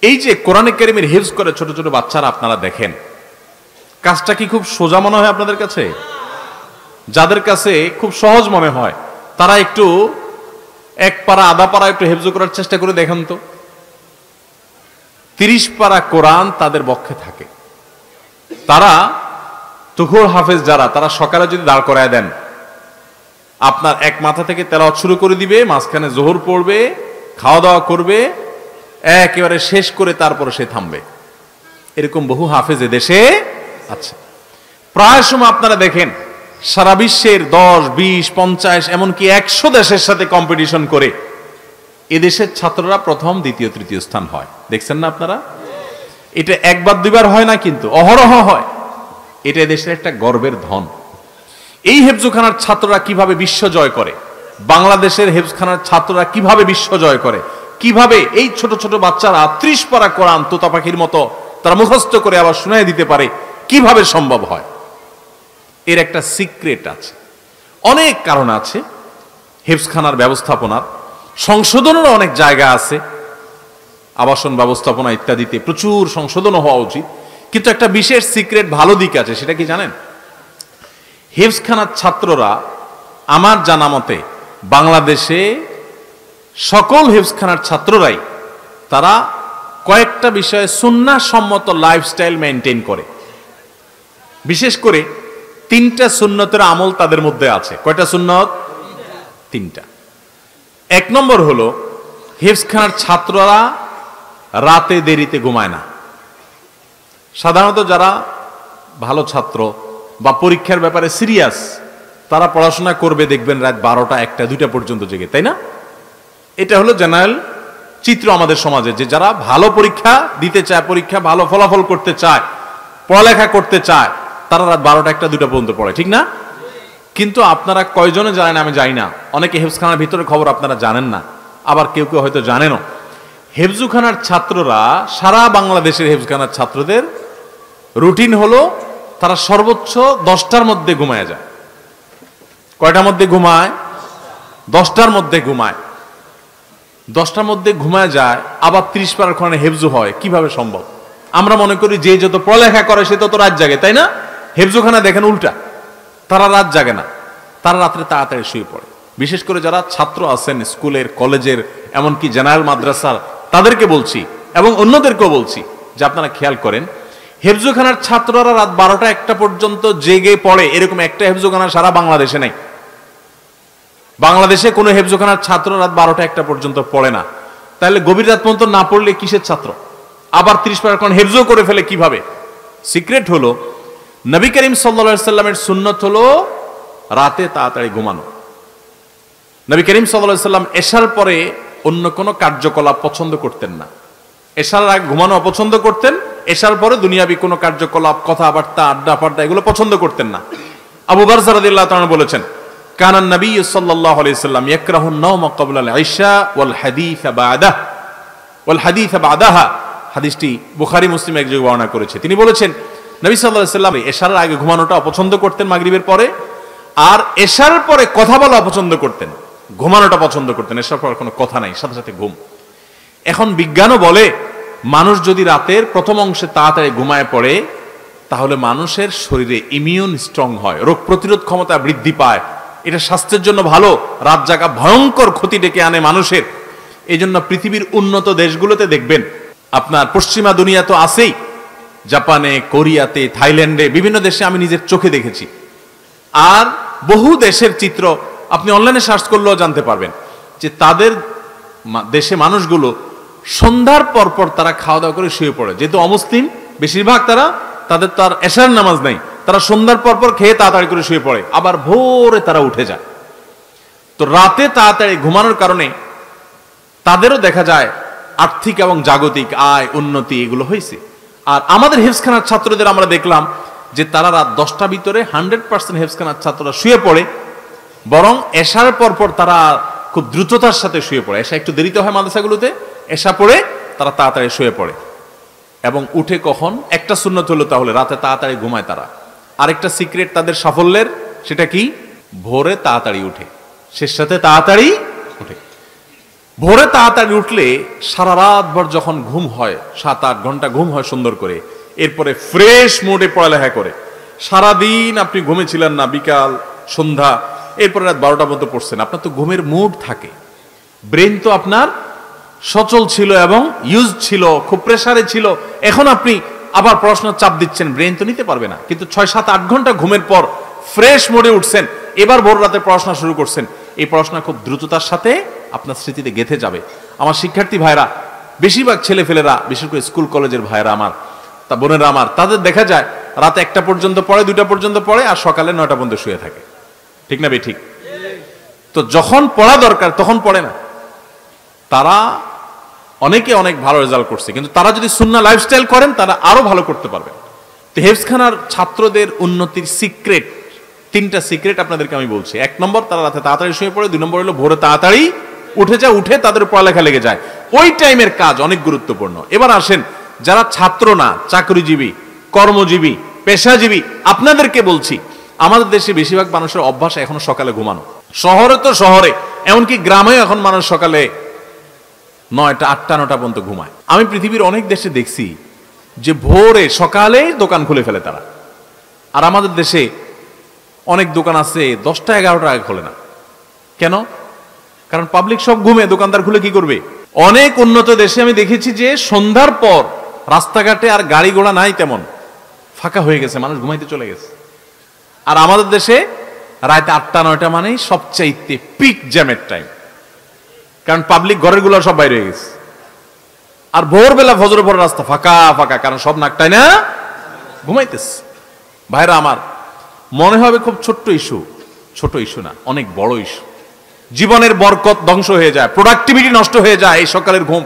এই যে কোরআনে কারীমের হিফজ করে ছোট ছোট বাচ্চারা আপনারা দেখেন, কাজটা কি খুব সোজা মনে হয় আপনাদের কাছে? যাদের কাছে খুব সহজ মনে হয় তারা একটু এক পারা আধা পারা একটু হিফজ করার চেষ্টা করে দেখেন তো। 30 পারা কোরআন তাদের পক্ষে থাকে। তারা তুখুর হাফেজ যারা, তারা সকালে যদি দাঁড় করায় দেন, আপনার এক মাথা থেকে তেলাওয়াত শুরু করে দিবে, মাঝখানে জোহর পড়বে, খাওয়া দাওয়া করবে, একেবারে শেষ করে তারপরে সে থামবে। এরকম বহু হাফেজ দেশে আছে। প্রায় সময় আপনারা দেখেন সারা বিশ্বের 10, 20, 50 এমনকি 100 দেশের সাথে কম্পিটিশন করে এদেশের ছাত্ররা প্রথম, দ্বিতীয়, তৃতীয় স্থান হয়। দেখছেন না আপনারা? এটা একবার দুইবার হয় না, কিন্তু অহরহ হয়। এটা এদেশের একটা গর্বের ধন। এই হেফজখানার ছাত্ররা কিভাবে বিশ্ব জয় করে, বাংলাদেশের হেফজখানার ছাত্ররা কিভাবে বিশ্ব জয় করে, কিভাবে এই ছোট ছোট বাচ্চারা 30 পারা কোরআন তোতা পাখির মতো তারা মুখস্থ করে আবার শুনাই দিতে পারে, কিভাবে সম্ভব হয়? এর একটা সিক্রেট আছে, অনেক কারণ আছে। হেফজখানার ব্যবস্থাপনার সংশোধনের অনেক জায়গা আছে, আবাসন ব্যবস্থাপনা ইত্যাদিতে প্রচুর সংশোধন হওয়া উচিত। কিন্তু একটা বিশেষ সিক্রেট ভালো দিক আছে, সেটা কি জানেন? হেফজখানার ছাত্ররা আমার জানা মতে বাংলাদেশে সকল হেফজখানার ছাত্ররাই তারা কয়েকটা বিষয়ে সুন্নাহ সম্মত লাইফস্টাইল মেনটেন করে। বিশেষ করে 3টা সুন্নতের আমল তাদের মধ্যে আছে। কয়টা সুন্নত? 3টা। 1 নম্বর হলো হেফজখানার ছাত্ররা রাতে দেরিতে ঘুমায় না। সাধারণত যারা ভালো ছাত্র বা পরীক্ষার ব্যাপারে সিরিয়াস, তারা পড়াশোনা করবে দেখবেন রাত 12টা, 1টা, 2টা পর্যন্ত জেগে, তাই না? এটা হলো জেনারেল চিত্র আমাদের সমাজে, যে যারা ভালো পরীক্ষা দিতে চায়, পরীক্ষা ভালো ফলাফল করতে চায়, পড়ালেখা করতে চায়, তারা রাত 12টা, 1টা, 2টা পর্যন্ত পড়ে, ঠিক না? কিন্তু আপনারা কয়জনে জানেন, আমি জানি না, অনেকে হেফজখানার ভিতরে খবর আপনারা জানেন না, আবার কেউ কেউ হয়তো জানেনও। হেফজখানার ছাত্ররা, সারা বাংলাদেশের হেফজখানার ছাত্রদের রুটিন হলো তারা সর্বোচ্চ 10টার মধ্যে ঘুমায় যায়। কয়টার মধ্যে ঘুমায়? 10টার মধ্যে ঘুমায়। 10টার মধ্যে ঘুমায় যায়, আবার 30 পারার কোরআনে হেফজু হয়। কিভাবে সম্ভব? আমরা মনে করি যে যত পড়ালেখা করে সে তত রাত জাগে, তাই না? হেফজখানা দেখেন উল্টা, তারা রাত জাগে না, তারা রাত্রে তাড়াতাড়ি শুয়ে পড়ে। বিশেষ করে যারা ছাত্র আছেন স্কুলের, কলেজের, এমনকি জেনারেল মাদ্রাসার, তাদেরকে বলছি এবং অন্যদেরকেও বলছি যে আপনারা খেয়াল করেন, হেফজখানার ছাত্ররা রাত 12টা, 1টা পর্যন্ত জেগে পড়ে, এরকম একটা হেফজখানা সারা বাংলাদেশে নাই। বাংলাদেশে কোনো হেফজখানার ছাত্র রাত 12টা, 1টা পর্যন্ত পড়ে না। তাহলে গভীর রাত পর্যন্ত না পড়লে কিসের ছাত্র? আবার 30 পারা কোরআন হেফজও করে ফেলে কিভাবে? সিক্রেট হলো, নবী করিম সাল্লাল্লাহু আলাইহি সাল্লামের সুন্নত হলো রাতে তাড়াতাড়ি ঘুমানো। নবী করিম সাল্লাল্লাহু আলাইহি সাল্লাম এশার পরে অন্য কোনো কার্যকলাপ পছন্দ করতেন না। এশার আগে ঘুমানো অপছন্দ করতেন, এশার পরে দুনিয়াবি কোনো কার্যকলাপ, কথাবার্তা, আড্ডা ফাড্ডা এগুলো পছন্দ করতেন না। আবু বারজা রাদিয়াল্লাহু তাআলা বলেছেন, কানান নবী সাল্লাল্লাহু আলাইহি সাল্লাম ইয়াকরাহু আন-নাওম ক্বাবলা আল-ইশা ওয়াল হাদিস বা'দাহা। হাদিসটি বুখারী মুসলিম এক জায়গায় বর্ণনা করেছে। তিনি বলেছেন নবী সাল্লাল্লাহু আলাইহি সাল্লাম এশার আগে ঘুমানোটা অপছন্দ করতেন মাগরিবের পরে, আর এশার পরে কথা বলা অপছন্দ করতেন, ঘুমানোটা পছন্দ করতেন। এশার পরে কোনো কথা নাই, সাথে সাথে ঘুম। এখন বিজ্ঞানও বলে মানুষ যদি রাতের প্রথম অংশে তাড়াতাড়ি ঘুমায় পড়ে, তাহলে মানুষের শরীরে ইমিউন স্ট্রং হয়, রোগ প্রতিরোধ ক্ষমতা বৃদ্ধি পায়। এটা স্বাস্থ্যের জন্য ভালো। রাত জাগা ভয়ঙ্কর ক্ষতি ডেকে আনে মানুষের। এই জন্য পৃথিবীর উন্নত দেশগুলোতে দেখবেন, আপনার পশ্চিমা দুনিয়া তো আছেই, জাপানে, কোরিয়াতে, থাইল্যান্ডে, বিভিন্ন দেশে আমি নিজের চোখে দেখেছি। আর বহু দেশের চিত্র আপনি অনলাইনে সার্চ করলেও জানতে পারবেন যে তাদের দেশে মানুষগুলো সন্ধ্যার পরপর তারা খাওয়া দাওয়া করে শুয়ে পড়ে। যেহেতু অমুসলিম বেশিরভাগ, তাদের তো আর এশার নামাজ নাই, তারা সন্ধ্যার পরপর খেয়ে তাড়াতাড়ি করে শুয়ে পড়ে, আবার ভোরে তারা উঠে যায়। তো রাতে তাড়াতাড়ি ঘুমানোর কারণে তাদেরও দেখা যায় আর্থিক এবং জাগতিক আয় উন্নতি এগুলো হয়েছে। আর আমাদের হেফজখানার ছাত্রদের আমরা দেখলাম যে তারা রাত 10টার ভিতরে 100% হেফজখানার ছাত্ররা শুয়ে পড়ে, বরং এশার পরপর তারা খুব দ্রুততার সাথে শুয়ে পড়ে। এশা একটু দেরিতে হয় মাদ্রাসাগুলোতে, এশা পড়ে তারা তাড়াতাড়ি শুয়ে পড়ে এবং উঠে কখন? একটা সুন্নত হলো তাহলে রাতে তাড়াতাড়ি ঘুমায় তারা। আরেকটা সিক্রেট তাদের সাফল্যের, সেটা কি? ভোরে তাড়াতাড়ি উঠে, শেষ সাথে তাড়াতাড়ি উঠে। ভোরে তাড়াতাড়ি উঠলে সারা রাত ভর যখন ঘুম হয়, 7-8 ঘন্টা ঘুম হয় সুন্দর করে, এরপরে ফ্রেশ মুডে পড়ালেখা করে। সারাদিন আপনি ঘুমেছিলেন না, বিকাল সন্ধ্যা, এরপরে রাত 12টা পর্যন্ত পড়ছেন, আপনার তো ঘুমের মুড থাকে, ব্রেন তো আপনার সচল ছিল এবং ইউজ ছিল, খুব প্রেসারে ছিল। এখন আপনি আবার পড়াশোনার চাপ দিচ্ছেন, ব্রেন তো নিতে পারবে না। কিন্তু 6-7-8 ঘন্টা ঘুমের পর ফ্রেশ মোডে উঠছেন, এবার ভোর রাতে পড়াশোনা শুরু করছেন, এই পড়াশোনা খুব দ্রুততার সাথে আপনার স্মৃতিতে গেঁথে যাবে। আমার শিক্ষার্থী ভাইরা, বেশিরভাগ ছেলেফেলেরা, বিশেষ করে স্কুল কলেজের ভাইরা আমার, তা বোনেরা আমার, তাদের দেখা যায় রাতে 1টা পর্যন্ত পড়ে, 2টা পর্যন্ত পড়ে, আর সকালে 9টা পর্যন্ত শুয়ে থাকে। ঠিক না বে ঠিক? তো যখন পড়া দরকার তখন পড়ে না। তারা অনেকে অনেক ভালো রেজাল্ট করছে, কিন্তু তারা যদি সুন্নাহ লাইফস্টাইল করেন তারা আরো ভালো করতে পারবেন। তো হেফজখানার ছাত্রদের উন্নতির সিক্রেট, 3টা সিক্রেট আপনাদেরকে আমি বলছি। 1 নম্বর, তারা রাতে তাড়াতাড়ি শুয়ে পড়ে। 2 নম্বর হলো ভোরে তাড়াতাড়ি উঠে যায়, উঠে তাদের পড়ালেখা লেগে যায়। ওই টাইমের কাজ অনেক গুরুত্বপূর্ণ। এবার আসেন, যারা ছাত্র না, চাকরিজীবী, কর্মজীবী, পেশাজীবী, আপনাদেরকে বলছি, আমাদের দেশে বেশিরভাগ মানুষের অভ্যাস এখনো সকালে ঘুমানো। শহরে তো শহরে, এমনকি গ্রামেও এখন মানুষ সকালে 9টা, 8টা, 9টা পর্যন্ত ঘুমায়। আমি পৃথিবীর অনেক দেশে দেখছি যে ভোরে সকালে দোকান খুলে ফেলে তারা। আর আমাদের দেশে অনেক দোকান আছে 10টা, 11টা আগে খোলে না। কেন? কারণ পাবলিক সব ঘুমে, দোকানদার খুলে কি করবে? অনেক উন্নত দেশে আমি দেখেছি যে সন্ধ্যার পর রাস্তাঘাটে আর গাড়ি ঘোড়া নাই, তেমন ফাঁকা হয়ে গেছে, মানুষ ঘুমাইতে চলে গেছে। আর আমাদের দেশে রাতে 8টা, 9টা মানেই সবচাইতে পিক জ্যামের টাইম, কারণ পাবলিক ঘরের গুলো সব বাইরে হয়ে গেছে। আর ভোরবেলা ফজরের পর রাস্তা ফাঁকা ফাঁকা, কারণ সব নাকটাই না ঘুমাইতেছে। ভাইরা আমার, মনে হবে খুব ছোট্ট ইস্যু, ছোট ইস্যু না, অনেক বড় ইস্যু। জীবনের বরকত ধ্বংস হয়ে যায়, প্রোডাক্টিভিটি নষ্ট হয়ে যায় এই সকালের ঘুম।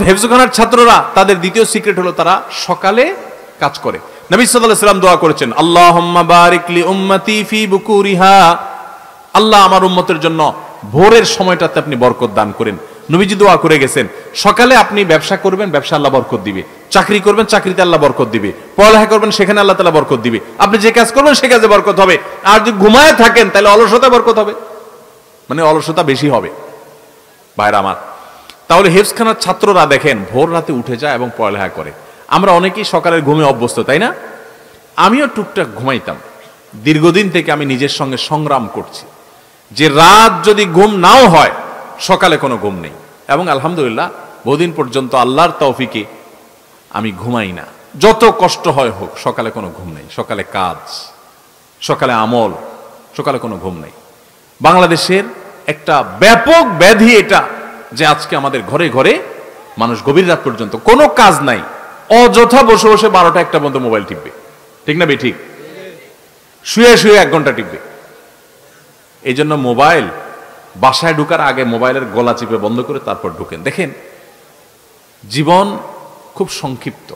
হেফজখানার ছাত্ররা, তাদের দ্বিতীয় সিক্রেট হলো তারা সকালে কাজ করে। নবী সাল্লাল্লাহু আলাইহি ওয়াসাল্লাম দোয়া করেছেন, আল্লাহুম্মা বারিক লি উম্মতি ফি বুকুরিহা, আল্লাহ আমার উম্মতের জন্য ভোরের সময়টাতে আপনি বরকত দান করেন। নবীজি দোয়া করে গেছেন, সকালে আপনি ব্যবসা করবেন, ব্যবসা আল্লাহ বরকত দিবে। চাকরি করবেন, চাকরিতে আল্লাহ বরকত দিবে। পড়ালেখা করবেন, সেখানে আল্লাহ তাআলা বরকত দিবে। আপনি যে কাজ করবেন সে কাজে বরকত হবে। আর যদি ঘুমায় থাকেন তাহলে অলসতা বরকত হবে, মানে অলসতা বেশি হবে। ভাইরা আমার, তাহলে হেফজখানার ছাত্ররা দেখেন ভোর রাতে উঠে যায় এবং পড়ালেখা করে। আমরা অনেকেই সকালের ঘুমে অভ্যস্ত, তাই না? আমিও টুকটাক ঘুমাইতাম। দীর্ঘদিন থেকে আমি নিজের সঙ্গে সংগ্রাম করছি যে রাত যদি ঘুম নাও হয়, সকালে কোনো ঘুম নেই। এবং আলহামদুলিল্লাহ বহুদিন পর্যন্ত আল্লাহর তৌফিকে আমি ঘুমাই না। যত কষ্ট হয় হোক, সকালে কোনো ঘুম নেই। সকালে কাজ, সকালে আমল, সকালে কোনো ঘুম নেই। বাংলাদেশের একটা ব্যাপক ব্যাধি এটা যে আজকে আমাদের ঘরে ঘরে মানুষ গভীর রাত পর্যন্ত কোনো কাজ নাই, অযথা বসে বসে 12টা, 1টা পর্যন্ত মোবাইল টিপবে। ঠিক না বে ঠিক? শুয়ে শুয়ে 1 ঘন্টা টিপবে। এই জন্য মোবাইল, বাসায় ঢুকার আগে মোবাইলের গলা চিপে বন্ধ করে তারপর ঢুকেন। দেখেন, জীবন খুব সংক্ষিপ্ত,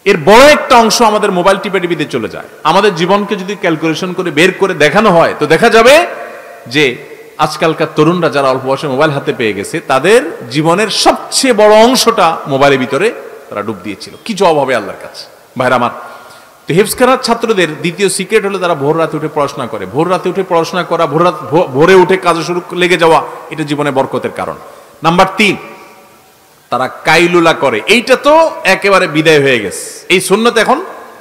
এর বড় একটা অংশ আমাদের মোবাইল টিপে টিপিতে চলে যায়। আমাদের জীবনকে যদি ক্যালকুলেশন করে বের করে দেখানো হয়, তো দেখা যাবে যে আজকালকার তরুণরা যারা অল্প বয়সে মোবাইল হাতে পেয়ে গেছে, তাদের জীবনের সবচেয়ে বড় অংশটা মোবাইলের ভিতরে তারা ডুব দিয়েছিল। কি জবাব হবে আল্লাহর কাছে? ভাইরা আমার, তো হেফজখানার ছাত্রদের দ্বিতীয় সিক্রেট হলো তারা ভোর রাতে উঠে পড়াশোনা করে। ভোর রাতে উঠে পড়াশোনা করা, ভোরে উঠে কাজে শুরু লেগে যাওয়া, এটা জীবনে বরকতের কারণ। নাম্বার 3, তারা কাইলুলা করে। এইটা তো একেবারে বিদায় হয়ে গেছে, এই সুন্নত এখন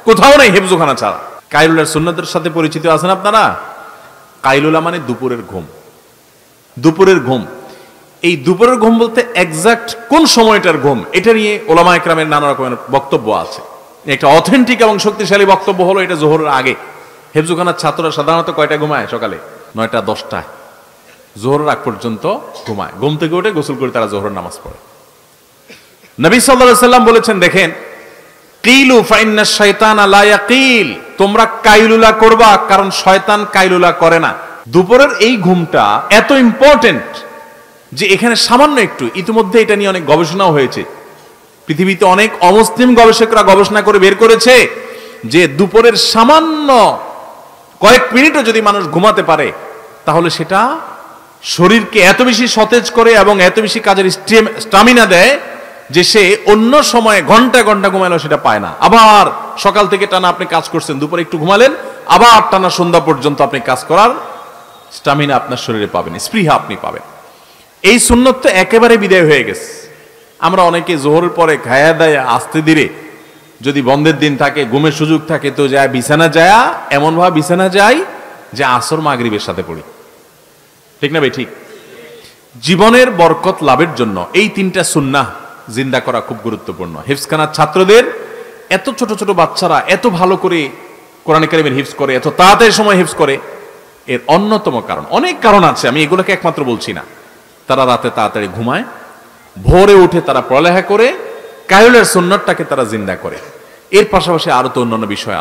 কোথাও নেই হেফজখানা ছাড়া। কাইলুলার সুন্নতের সাথে পরিচিত আছেন আপনারা? কাইলুলা মানে দুপুরের ঘুম। দুপুরের ঘুম, এই দুপুরের ঘুম বলতে এক্সাক্ট কোন সময়টার ঘুম, এটা নিয়ে ওলামা একরামের নানা রকমের বক্তব্য আছে। একটা অথেন্টিক এবং শক্তিশালী বক্তব্য হলো এটা জোহরের আগে। হেফজখানার ছাত্ররা সাধারণত কয়টা ঘুমায়? সকালে 9টা, 10টায়। জোহরের আগ পর্যন্ত ঘুমায়। ঘুম থেকে উঠে গোসল করে তারা জোহরের নামাজ পড়ে। নবী সাল্লাল্লাহু আলাইহি ওয়াসাল্লাম বলেছেন, দেখেন, কিলু ফাইন্নাশ শাইতানা লা ইয়াকিল, তোমরা কাইলুলা করবা, কারণ শয়তান কাইলুলা করে না। দুপুরের এই ঘুমটা এত ইম্পর্টেন্ট যে এখানে সামান্য একটু, ইতিমধ্যে এটা নিয়ে অনেক গবেষণাও হয়েছে। পৃথিবীতে অনেক অমুসলিম গবেষকরা গবেষণা করে বের করেছে যে দুপুরের সামান্য কয়েক মিনিটও যদি মানুষ ঘুমাতে পারে, তাহলে সেটা শরীরকে এত বেশি সতেজ করে এবং এত বেশি কাজের স্টামিনা দেয় যে সে অন্য সময়ে ঘন্টা ঘন্টা ঘুমালেও সেটা পায় না। আবার সকাল থেকে টানা আপনি কাজ করছেন, দুপুরে একটু ঘুমালেন, আবার টানা সন্ধ্যা পর্যন্ত আপনি কাজ করার স্টামিনা আপনার শরীরে পাবেন, স্পৃহা আপনি পাবেন। এই সুন্নত তো একেবারে বিদায় হয়ে গেছে। আমরা অনেকে জোহরের পরে খায়া দায়া আস্তে ধীরে যদি বন্ধের দিন থাকে, ঘুমের সুযোগ থাকে, তো যায় বিছানা যায়, এমন ভাবে বিছানা যায় যে আসর মাগরিবের সাথে পড়ি। ঠিক না ভাই? ঠিক। জীবনের বরকত লাভের জন্য এই তিনটা সুন্নাহ জিন্দা করা খুব গুরুত্বপূর্ণ। হিফজখানার ছাত্রদের, এত ছোট ছোট বাচ্চারা এত ভালো করে কোরআন কারীমের হিফজ করে, এত তাড়াতাড়ি সময় হিফজ করে, এর অন্যতম কারণ, অনেক কারণ আছে, আমি এগুলোকে একমাত্র বলছি না। তারা রাতে তাড়াতাড়ি ঘুমায়, ভোরে উঠে তারা পড়ালেখা করে, কায়ুলের সুন্নতটাকে তারা জিন্দা করে। এর পাশাপাশি আরো তো অন্যান্য বিষয় আছে।